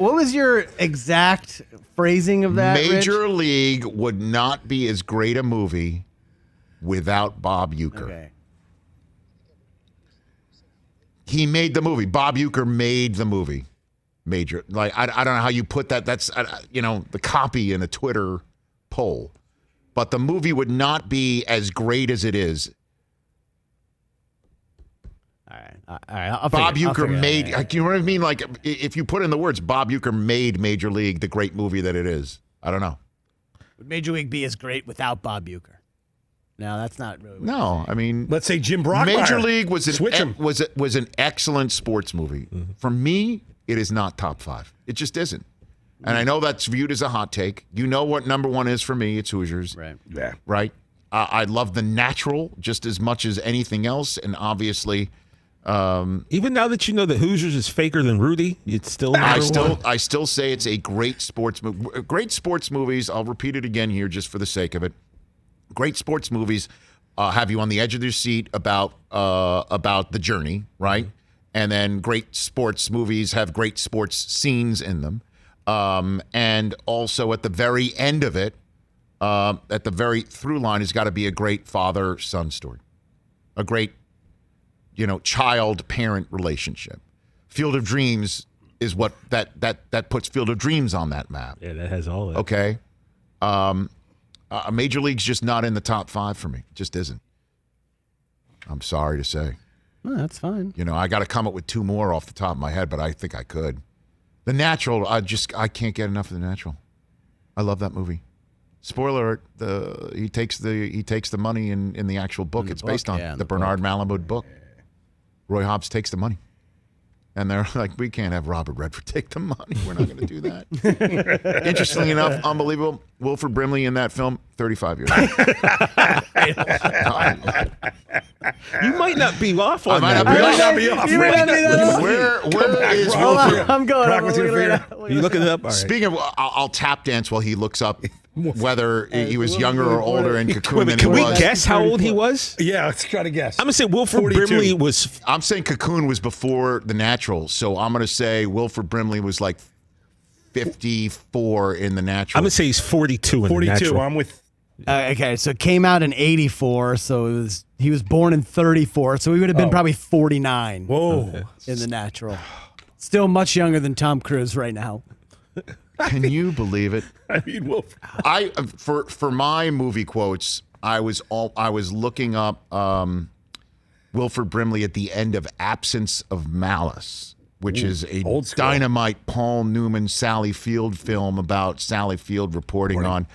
What was your exact phrasing of that, Major Rich? League would not be as great a movie without Bob Uecker. Okay. He made the movie. Bob Uecker made the movie. Major. Like, I don't know how you put that. That's, the copy in a Twitter poll. But the movie would not be as great as it is. All right. Bob Uecker made, you know what I mean? Like, if you put in the words, Bob Uecker made Major League the great movie that it is. I don't know. Would Major League be as great without Bob Uecker? No, that's not really. No, I mean, let's say Jim Brockmeyer. Major League was an excellent sports movie. Mm-hmm. For me, it is not top 5. It just isn't. And I know that's viewed as a hot take. You know what number 1 is for me? It's Hoosiers. Right. Yeah. Right. I love The Natural just as much as anything else, and obviously. Even now that you know that Hoosiers is faker than Rudy, it's still I still say it's a great sports movie. Great sports movies. I'll repeat it again here just for the sake of it. Great sports movies have you on the edge of your seat about the journey, right? Mm-hmm. And then great sports movies have great sports scenes in them, and also at the very end of it, at the very through line, has got to be a great father-son story, a great child-parent relationship. Field of Dreams is what that puts Field of Dreams on that map. Yeah, that has all that. Okay. Major League's just not in the top 5 for me. It just isn't. I'm sorry to say. No, that's fine. I got to come up with 2 more off the top of my head, but I think I could. The Natural, I can't get enough of The Natural. I love that movie. Spoiler alert, he takes the money in the actual book. It's based on the Bernard Malamud book. Roy Hobbs takes the money. And they're like, we can't have Robert Redford take the money. We're not going to do that. Interestingly enough, unbelievable, Wilford Brimley in that film, 35 years old. You might not be off on I that. might not be off. Where is Wilford? I'm going. You looking it up? All right. Speaking of, I'll tap dance while he looks up whether he was younger or older in Cocoon than he Can we was. guess how old he was? Yeah, let's try to guess. I'm going to say Wilford 42. Brimley was... I'm saying Cocoon was before The Natural, so I'm going to say Wilford Brimley was like 54 in The Natural. I'm going to say he's 42 in The 42. Natural. I'm with. Okay, so it came out in 84, so he was born in 34, so he would have been probably 49. Whoa. In The Natural. Still much younger than Tom Cruise right now. Can you believe it? I mean, Wolf. For my movie quotes, I was looking up Wilford Brimley at the end of Absence of Malice, which is a dynamite Paul Newman, Sally Field film about Sally Field reporting on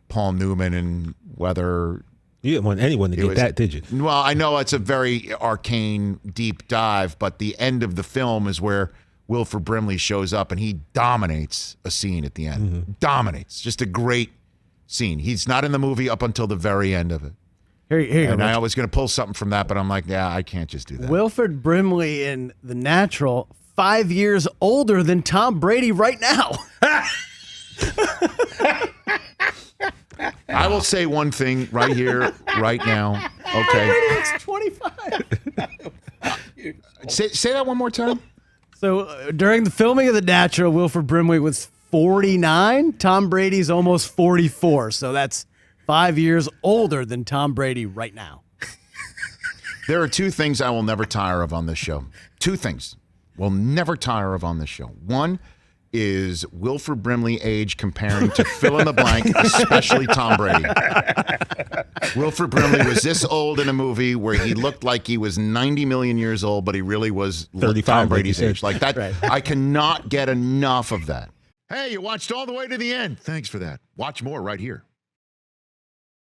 Paul Newman and whether... You didn't want anyone to get that, did you? Well, I know it's a very arcane, deep dive, but the end of the film is where Wilford Brimley shows up and he dominates a scene at the end. Mm-hmm. Dominates. Just a great scene. He's not in the movie up until the very end of it. Here you and go. I was going to pull something from that, but I'm like, yeah, I can't just do that. Wilford Brimley in The Natural, 5 years older than Tom Brady right now. I will say one thing right here, right now. Okay. It's 25. Say that one more time. So during the filming of The Natural, Wilford Brimley was 49. Tom Brady's almost 44. So that's 5 years older than Tom Brady right now. There are 2 things I will never tire of on this show. 2 things we'll never tire of on this show. One is Wilford Brimley age comparing to fill in the blank, especially Tom Brady. Wilford Brimley was this old in a movie where he looked like he was 90 million years old, but he really was 35, Tom Brady's like age. Like that, right. I cannot get enough of that. Hey, you watched all the way to the end. Thanks for that. Watch more right here.